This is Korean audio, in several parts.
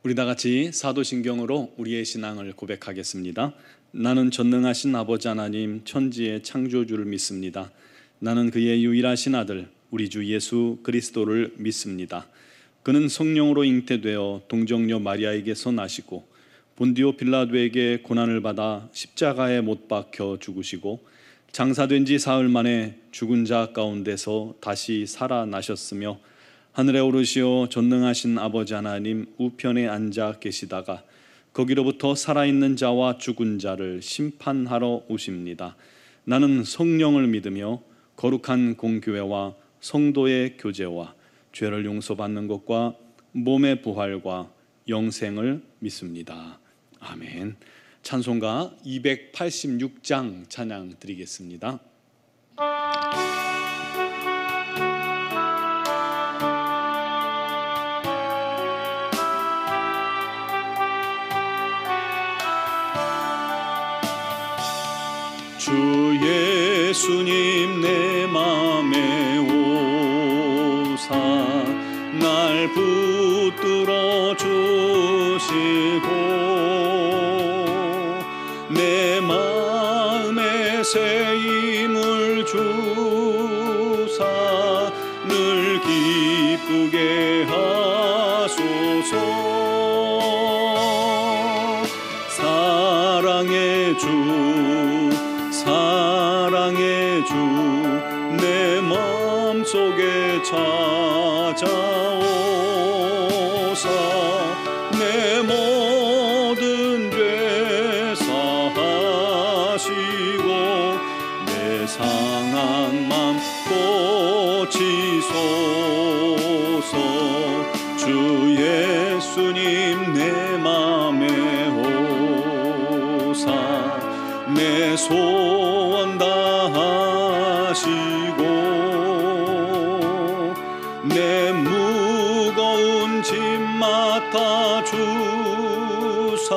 우리 다 같이 사도신경으로 우리의 신앙을 고백하겠습니다. 나는 전능하신 아버지 하나님 천지의 창조주를 믿습니다. 나는 그의 유일하신 아들 우리 주 예수 그리스도를 믿습니다. 그는 성령으로 잉태되어 동정녀 마리아에게서 나시고 본디오 빌라도에게 고난을 받아 십자가에 못 박혀 죽으시고 장사된 지 사흘 만에 죽은 자 가운데서 다시 살아나셨으며 하늘에 오르시어 전능하신 아버지 하나님 우편에 앉아 계시다가 거기로부터 살아있는 자와 죽은 자를 심판하러 오십니다. 나는 성령을 믿으며 거룩한 공교회와 성도의 교제와 죄를 용서받는 것과 몸의 부활과 영생을 믿습니다. 아멘. 찬송가 286장 찬양 드리겠습니다. 주 예수님 내 맘에 오사 날 붙들어 주시고 내 마음에 새 힘을 주사 늘 기쁘게 하소서. 사랑의 주 내 마음속에 찾아오사 내 모든 죄 사하시고 내 상한 맘 고치소서. 주 예수님 내 맘에 오사 내 소원 다하시고 내 무거운 짐 맡아 주사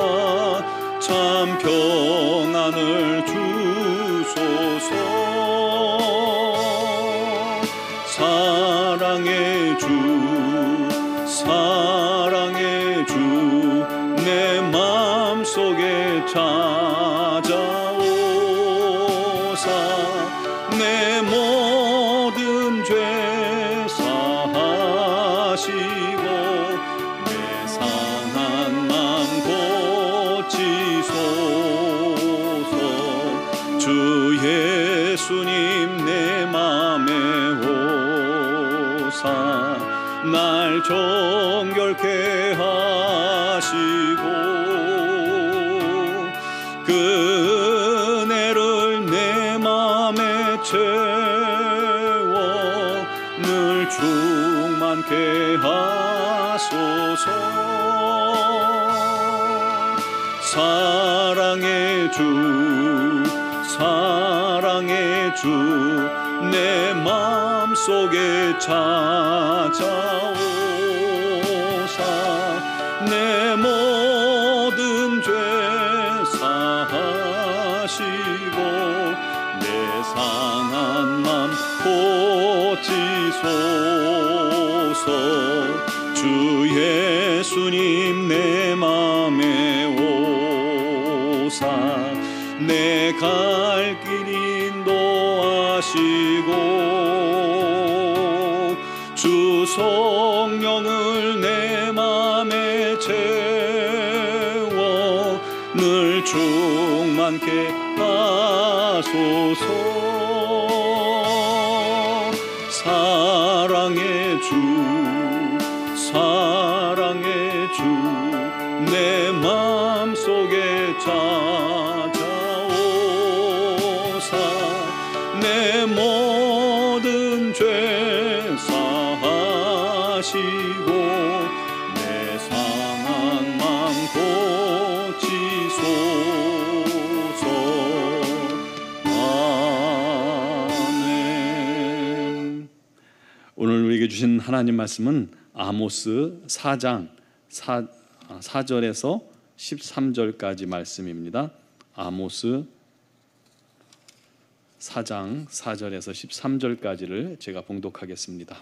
참 평안을 주소서. 사랑의 주 내 마음속에 찾아오사 내 모든 죄 사하시고 내 상한 맘 고치소서. 주 예수님 내 맘에 오사 날 정결케 하시고 그 은혜를 내 맘에 채워 늘 충만케 하소서. 사랑의 주 내 마음속에 찾아오사 내 모든 죄 사하시고 내 상한 맘 고치소서. 주 예수님 내 맘에 오사 내 갈 길 인도하시고 주 성령을 내 맘에 채워 늘 충만케 하소서. 사랑의 주 내 마음속에 찾아오사 내 모든 죄 사하시고 내 상한 맘 고치소서. 아멘. 오늘 우리에게 주신 하나님 말씀은 아모스 4장 4절에서 13절까지 말씀입니다. 아모스 4장 4절에서 13절까지를 제가 봉독하겠습니다.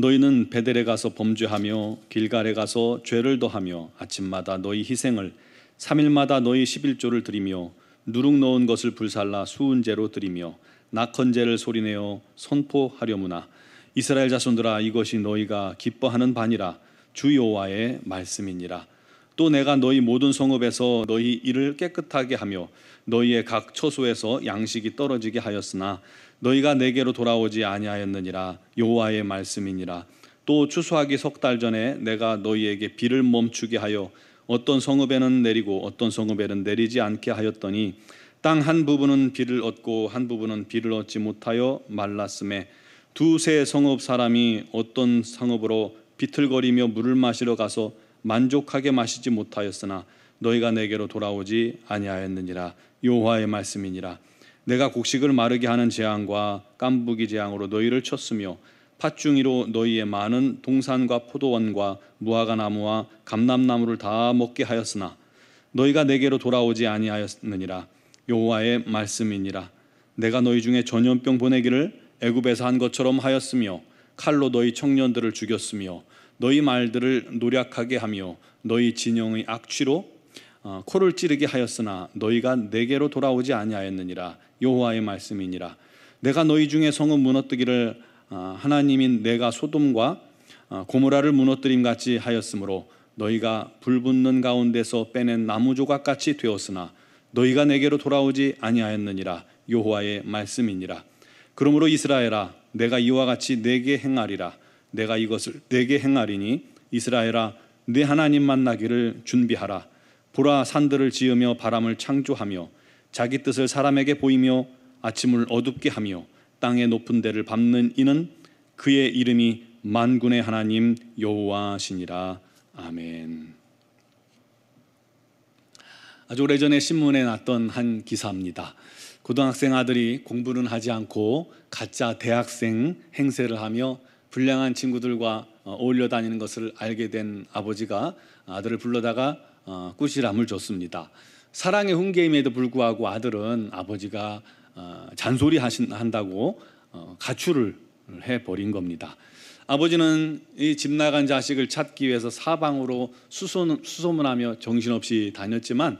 너희는 베델에 가서 범죄하며 길갈에 가서 죄를 더하며 아침마다 너희 희생을 3일마다 너희 11조를 드리며 누룩 넣은 것을 불살라 수은제로 드리며 낙헌제를 소리내어 선포하려무나 이스라엘 자손들아 이것이 너희가 기뻐하는 바니라 주 여호와의 말씀이니라. 또 내가 너희 모든 성읍에서 너희 일을 깨끗하게 하며 너희의 각 처소에서 양식이 떨어지게 하였으나 너희가 내게로 돌아오지 아니하였느니라 여호와의 말씀이니라. 또 추수하기 석 달 전에 내가 너희에게 비를 멈추게 하여 어떤 성읍에는 내리고 어떤 성읍에는 내리지 않게 하였더니 땅 한 부분은 비를 얻고 한 부분은 비를 얻지 못하여 말랐음에 두세 성읍 사람이 어떤 성읍으로 비틀거리며 물을 마시러 가서 만족하게 마시지 못하였으나 너희가 내게로 돌아오지 아니하였느니라 여호와의 말씀이니라. 내가 곡식을 마르게 하는 재앙과 깐부기 재앙으로 너희를 쳤으며 팥중이로 너희의 많은 동산과 포도원과 무화과 나무와 감람나무를 다 먹게 하였으나 너희가 내게로 돌아오지 아니하였느니라 여호와의 말씀이니라. 내가 너희 중에 전염병 보내기를 애굽에서 한 것처럼 하였으며 칼로 너희 청년들을 죽였으며 너희 말들을 노략하게 하며 너희 진영의 악취로 코를 찌르게 하였으나 너희가 내게로 돌아오지 아니하였느니라 여호와의 말씀이니라. 내가 너희 중에 성읍 무너뜨기를 하나님인 내가 소돔과 고모라를 무너뜨림 같이 하였으므로 너희가 불 붙는 가운데서 빼낸 나무 조각같이 되었으나 너희가 내게로 돌아오지 아니하였느니라 여호와의 말씀이니라. 그러므로 이스라엘아 내가 이와 같이 내게 행하리라. 내가 이것을 내게 행하리니 이스라엘아 내 하나님 만나기를 준비하라. 보라 산들을 지으며 바람을 창조하며 자기 뜻을 사람에게 보이며 아침을 어둡게 하며 땅의 높은 데를 밟는 이는 그의 이름이 만군의 하나님 여호와시니라. 아멘. 아주 오래전에 신문에 났던 한 기사입니다. 고등학생 아들이 공부는 하지 않고 가짜 대학생 행세를 하며 불량한 친구들과 어울려 다니는 것을 알게 된 아버지가 아들을 불러다가 꾸지람을 줬습니다. 사랑의 훈계임에도 불구하고 아들은 아버지가 잔소리 한다고 가출을 해버린 겁니다. 아버지는 이 집 나간 자식을 찾기 위해서 사방으로 수소문하며 정신없이 다녔지만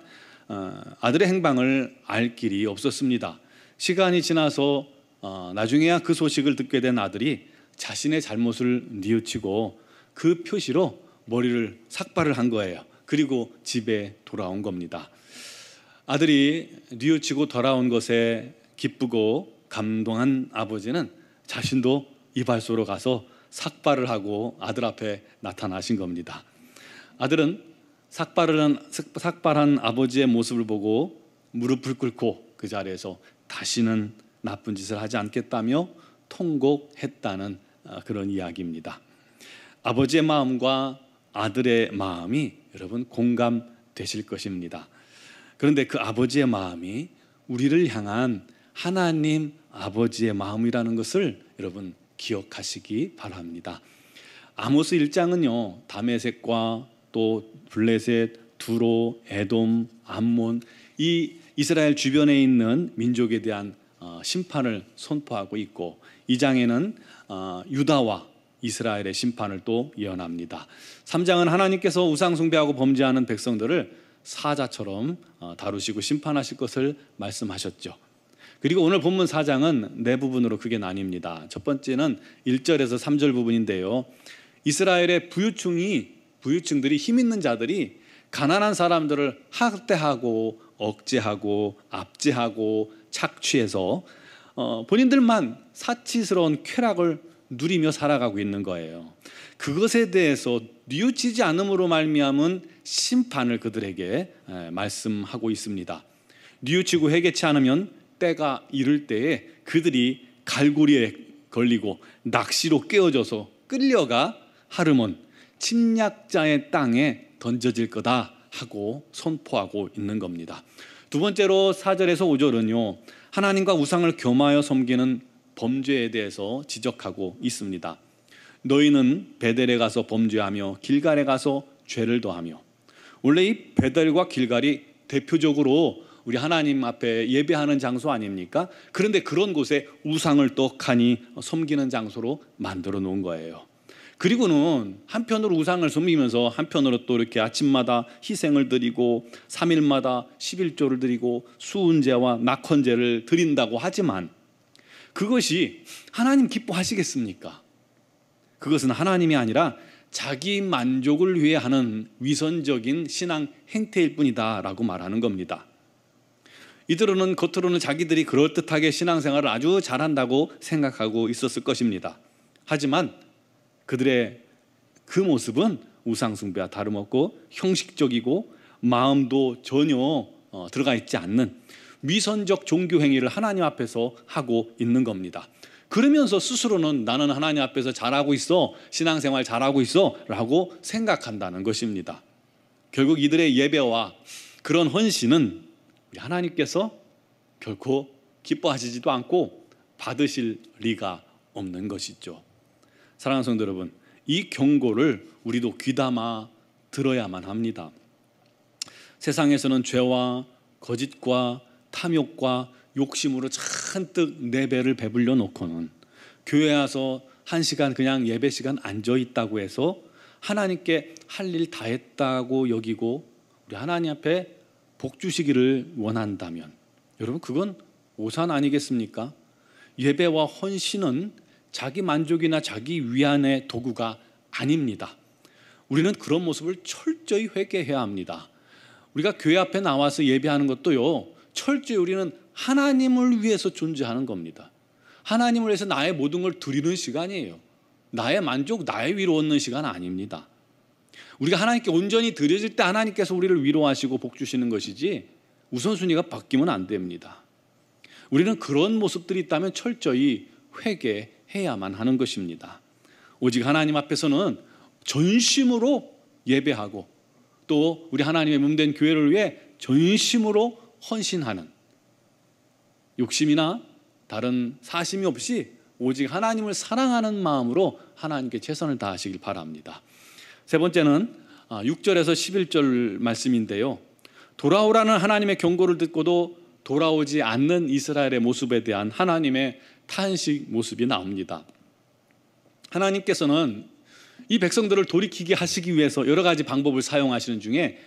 아들의 행방을 알 길이 없었습니다. 시간이 지나서 나중에야 그 소식을 듣게 된 아들이 자신의 잘못을 뉘우치고 그 표시로 머리를 삭발을 한 거예요. 그리고 집에 돌아온 겁니다. 아들이 뉘우치고 돌아온 것에 기쁘고 감동한 아버지는 자신도 이발소로 가서 삭발을 하고 아들 앞에 나타나신 겁니다. 아들은 삭발한 아버지의 모습을 보고 무릎을 꿇고 그 자리에서 다시는 나쁜 짓을 하지 않겠다며 통곡했다는 그런 이야기입니다. 아버지의 마음과 아들의 마음이 여러분 공감되실 것입니다. 그런데 그 아버지의 마음이 우리를 향한 하나님 아버지의 마음이라는 것을 여러분 기억하시기 바랍니다. 아모스 1장은요 다메섹과 또 블레셋, 두로, 에돔, 암몬 이 이스라엘 주변에 있는 민족에 대한 심판을 선포하고 있고 2장에는 유다와 이스라엘의 심판을 또 예언합니다. 3장은 하나님께서 우상 숭배하고 범죄하는 백성들을 사자처럼 다루시고 심판하실 것을 말씀하셨죠. 그리고 오늘 본문 4장은 네 부분으로 크게 나뉩니다. 첫 번째는 1절에서 3절 부분인데요. 이스라엘의 부유층들이 힘 있는 자들이 가난한 사람들을 학대하고 억제하고 압제하고 착취해서 본인들만 사치스러운 쾌락을 누리며 살아가고 있는 거예요. 그것에 대해서 뉘우치지 않음으로 말미암은 심판을 그들에게 말씀하고 있습니다. 뉘우치고 회개치 않으면 때가 이를 때에 그들이 갈고리에 걸리고 낚시로 깨어져서 끌려가 하르몬 침략자의 땅에 던져질 거다 하고 선포하고 있는 겁니다. 두 번째로 4절에서 5절은요 하나님과 우상을 겸하여 섬기는 범죄에 대해서 지적하고 있습니다. 너희는 베델에 가서 범죄하며 길갈에 가서 죄를 더하며. 원래 이 베델과 길갈이 대표적으로 우리 하나님 앞에 예배하는 장소 아닙니까? 그런데 그런 곳에 우상을 떡하니 섬기는 장소로 만들어 놓은 거예요. 그리고는 한편으로 우상을 섬기면서 한편으로 또 이렇게 아침마다 희생을 드리고 3일마다 11조를 드리고 수은제와 낙헌제를 드린다고 하지만 그것이 하나님 기뻐하시겠습니까? 그것은 하나님이 아니라 자기 만족을 위해 하는 위선적인 신앙 행태일 뿐이다 라고 말하는 겁니다. 이들은 겉으로는 자기들이 그럴듯하게 신앙생활을 아주 잘한다고 생각하고 있었을 것입니다. 하지만 그들의 그 모습은 우상숭배와 다름없고 형식적이고 마음도 전혀 들어가 있지 않는 위선적 종교 행위를 하나님 앞에서 하고 있는 겁니다. 그러면서 스스로는 나는 하나님 앞에서 잘하고 있어, 신앙생활 잘하고 있어 라고 생각한다는 것입니다. 결국 이들의 예배와 그런 헌신은 우리 하나님께서 결코 기뻐하시지도 않고 받으실 리가 없는 것이죠. 사랑하는 성도 여러분, 이 경고를 우리도 귀담아 들어야만 합니다. 세상에서는 죄와 거짓과 탐욕과 욕심으로 잔뜩 내 배를 배불려 놓고는 교회 와서 1시간 그냥 예배 시간 앉아 있다고 해서 하나님께 할 일 다 했다고 여기고 우리 하나님 앞에 복 주시기를 원한다면 여러분 그건 오산 아니겠습니까? 예배와 헌신은 자기 만족이나 자기 위안의 도구가 아닙니다. 우리는 그런 모습을 철저히 회개해야 합니다. 우리가 교회 앞에 나와서 예배하는 것도요, 철저히 우리는 하나님을 위해서 존재하는 겁니다. 하나님을 위해서 나의 모든 걸 드리는 시간이에요. 나의 만족, 나의 위로 얻는 시간 아닙니다. 우리가 하나님께 온전히 드려질 때 하나님께서 우리를 위로하시고 복 주시는 것이지 우선순위가 바뀌면 안 됩니다. 우리는 그런 모습들이 있다면 철저히 회개해야만 하는 것입니다. 오직 하나님 앞에서는 전심으로 예배하고 또 우리 하나님의 몸된 교회를 위해 전심으로 헌신하는 욕심이나 다른 사심이 없이 오직 하나님을 사랑하는 마음으로 하나님께 최선을 다하시길 바랍니다. 세 번째는 6절에서 11절 말씀인데요, 돌아오라는 하나님의 경고를 듣고도 돌아오지 않는 이스라엘의 모습에 대한 하나님의 탄식 모습이 나옵니다. 하나님께서는 이 백성들을 돌이키게 하시기 위해서 여러 가지 방법을 사용하시는 중에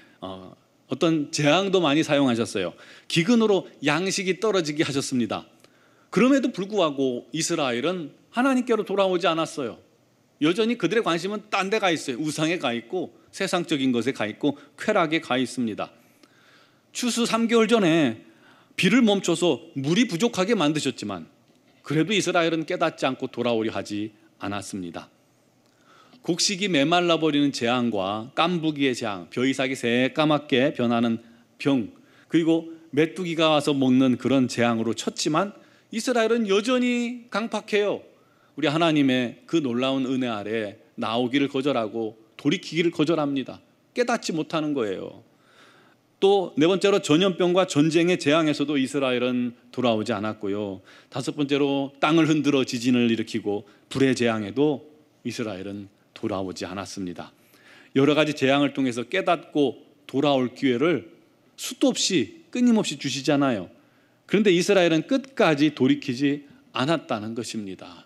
어떤 재앙도 많이 사용하셨어요. 기근으로 양식이 떨어지게 하셨습니다. 그럼에도 불구하고 이스라엘은 하나님께로 돌아오지 않았어요. 여전히 그들의 관심은 딴 데 가 있어요. 우상에 가 있고 세상적인 것에 가 있고 쾌락에 가 있습니다. 추수 3개월 전에 비를 멈춰서 물이 부족하게 만드셨지만 그래도 이스라엘은 깨닫지 않고 돌아오려 하지 않았습니다. 곡식이 메말라 버리는 재앙과 깐부기의 재앙, 벼이삭이 새까맣게 변하는 병, 그리고 메뚜기가 와서 먹는 그런 재앙으로 쳤지만 이스라엘은 여전히 강팍해요. 우리 하나님의 그 놀라운 은혜 아래 나오기를 거절하고 돌이키기를 거절합니다. 깨닫지 못하는 거예요. 또 네 번째로 전염병과 전쟁의 재앙에서도 이스라엘은 돌아오지 않았고요. 다섯 번째로 땅을 흔들어 지진을 일으키고 불의 재앙에도 이스라엘은 돌아오지 않았습니다. 여러 가지 재앙을 통해서 깨닫고 돌아올 기회를 수도 없이 끊임없이 주시잖아요. 그런데 이스라엘은 끝까지 돌이키지 않았다는 것입니다.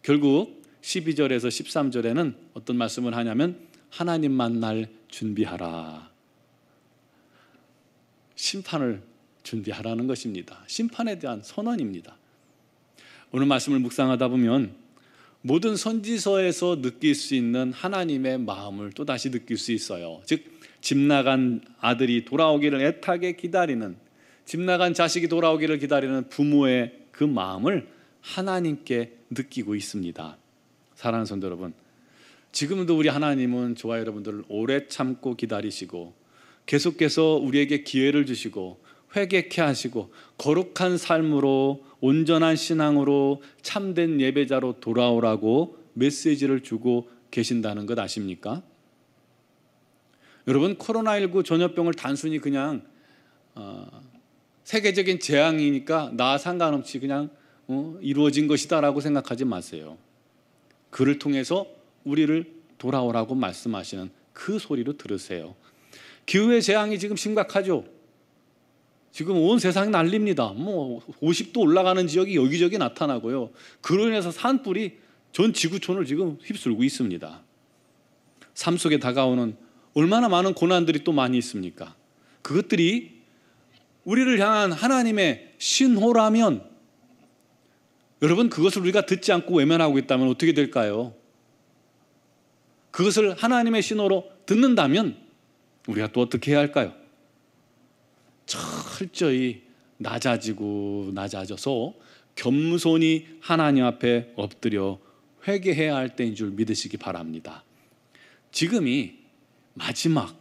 결국 12절에서 13절에는 어떤 말씀을 하냐면 하나님 만날 준비하라, 심판을 준비하라는 것입니다. 심판에 대한 선언입니다. 오늘 말씀을 묵상하다 보면 모든 선지서에서 느낄 수 있는 하나님의 마음을 또다시 느낄 수 있어요. 즉 집 나간 아들이 돌아오기를 애타게 기다리는, 집 나간 자식이 돌아오기를 기다리는 부모의 그 마음을 하나님께 느끼고 있습니다. 사랑하는 성도 여러분, 지금도 우리 하나님은 저와 여러분들을 오래 참고 기다리시고 계속해서 우리에게 기회를 주시고 회개케 하시고 거룩한 삶으로 온전한 신앙으로 참된 예배자로 돌아오라고 메시지를 주고 계신다는 것 아십니까? 여러분, 코로나19 전염병을 단순히 그냥 세계적인 재앙이니까 나 상관없이 그냥 이루어진 것이다라고 생각하지 마세요. 그를 통해서 우리를 돌아오라고 말씀하시는 그 소리로 들으세요. 기후의 재앙이 지금 심각하죠. 지금 온 세상이 난립니다. 50도 올라가는 지역이 여기저기 나타나고요. 그로 인해서 산불이 전 지구촌을 지금 휩쓸고 있습니다. 삶 속에 다가오는 얼마나 많은 고난들이 또 많이 있습니까? 그것들이 우리를 향한 하나님의 신호라면, 여러분, 그것을 우리가 듣지 않고 외면하고 있다면 어떻게 될까요? 그것을 하나님의 신호로 듣는다면 우리가 또 어떻게 해야 할까요? 철저히 낮아져서 겸손히 하나님 앞에 엎드려 회개해야 할 때인 줄 믿으시기 바랍니다. 지금이 마지막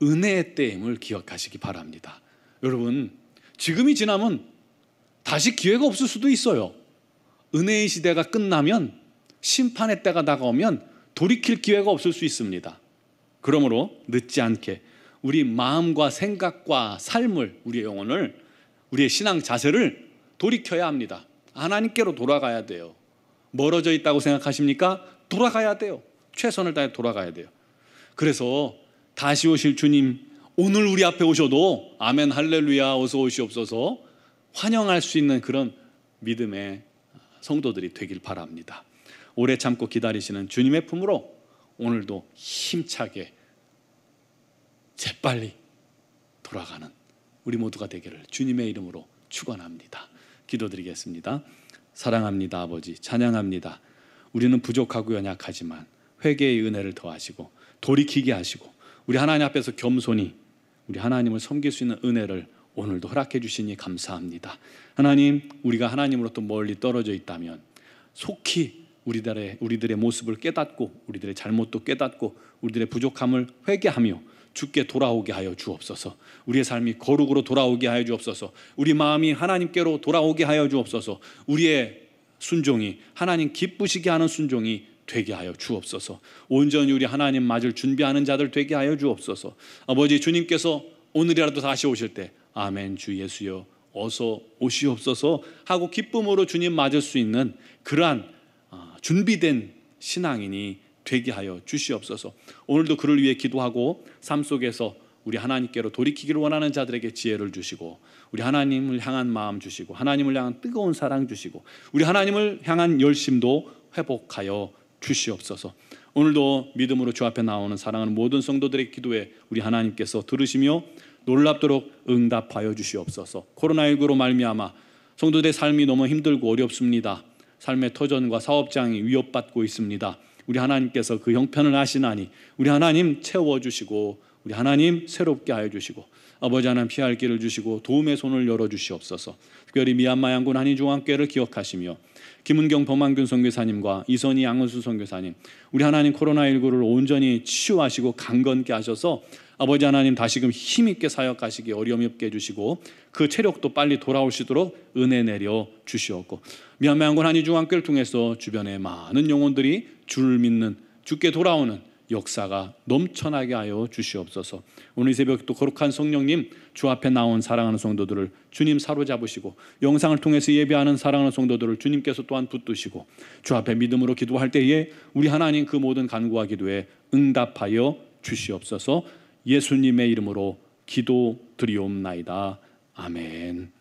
은혜의 때임을 기억하시기 바랍니다. 여러분, 지금이 지나면 다시 기회가 없을 수도 있어요. 은혜의 시대가 끝나면, 심판의 때가 다가오면 돌이킬 기회가 없을 수 있습니다. 그러므로 늦지 않게 우리 마음과 생각과 삶을, 우리의 영혼을, 우리의 신앙 자세를 돌이켜야 합니다. 하나님께로 돌아가야 돼요. 멀어져 있다고 생각하십니까? 돌아가야 돼요. 최선을 다해 돌아가야 돼요. 그래서 다시 오실 주님, 오늘 우리 앞에 오셔도 아멘 할렐루야 어서 오시옵소서 환영할 수 있는 그런 믿음의 성도들이 되길 바랍니다. 오래 참고 기다리시는 주님의 품으로 오늘도 힘차게 재빨리 돌아가는 우리 모두가 되기를 주님의 이름으로 축원합니다. 기도드리겠습니다. 사랑합니다 아버지, 찬양합니다. 우리는 부족하고 연약하지만 회개의 은혜를 더하시고 돌이키게 하시고 우리 하나님 앞에서 겸손히 우리 하나님을 섬길 수 있는 은혜를 오늘도 허락해 주시니 감사합니다. 하나님, 우리가 하나님으로부터 멀리 떨어져 있다면 속히 우리들의 모습을 깨닫고 우리들의 잘못도 깨닫고 우리들의 부족함을 회개하며 주께 돌아오게 하여 주옵소서. 우리의 삶이 거룩으로 돌아오게 하여 주옵소서. 우리 마음이 하나님께로 돌아오게 하여 주옵소서. 우리의 순종이 하나님 기쁘시게 하는 순종이 되게 하여 주옵소서. 온전히 우리 하나님 맞을 준비하는 자들 되게 하여 주옵소서. 아버지, 주님께서 오늘이라도 다시 오실 때 아멘 주 예수여 어서 오시옵소서 하고 기쁨으로 주님 맞을 수 있는 그러한 준비된 신앙인이 되게 하여 주시옵소서. 오늘도 그를 위해 기도하고 삶 속에서 우리 하나님께로 돌이키기를 원하는 자들에게 지혜를 주시고 우리 하나님을 향한 마음 주시고 하나님을 향한 뜨거운 사랑 주시고 우리 하나님을 향한 열심도 회복하여 주시옵소서. 오늘도 믿음으로 주 앞에 나오는 사랑하는 모든 성도들의 기도에 우리 하나님께서 들으시며 놀랍도록 응답하여 주시옵소서. 코로나19로 말미암아 성도들의 삶이 너무 힘들고 어렵습니다. 삶의 터전과 사업장이 위협받고 있습니다. 우리 하나님께서 그 형편을 아시나니 우리 하나님 채워주시고 우리 하나님 새롭게 하여 주시고 아버지 하나님 피할 길을 주시고 도움의 손을 열어주시옵소서. 특별히 미얀마 양군 한인중앙교회를 기억하시며 김은경 범한균 선교사님과 이선희 양은수 선교사님, 우리 하나님 코로나19를 온전히 치유하시고 강건케 하셔서 아버지 하나님 다시금 힘있게 사역하시기 어려움이 없게 해주시고 그 체력도 빨리 돌아오시도록 은혜 내려 주시옵고 미얀마 양군 한인중앙교회를 통해서 주변에 많은 영혼들이 주를 믿는 주께 돌아오는 역사가 넘쳐나게 하여 주시옵소서. 오늘 이 새벽 또 거룩한 성령님 주 앞에 나온 사랑하는 성도들을 주님 사로잡으시고 영상을 통해서 예배하는 사랑하는 성도들을 주님께서 또한 붙드시고 주 앞에 믿음으로 기도할 때에 우리 하나님 그 모든 간구와 기도에 응답하여 주시옵소서. 예수님의 이름으로 기도드리옵나이다. 아멘.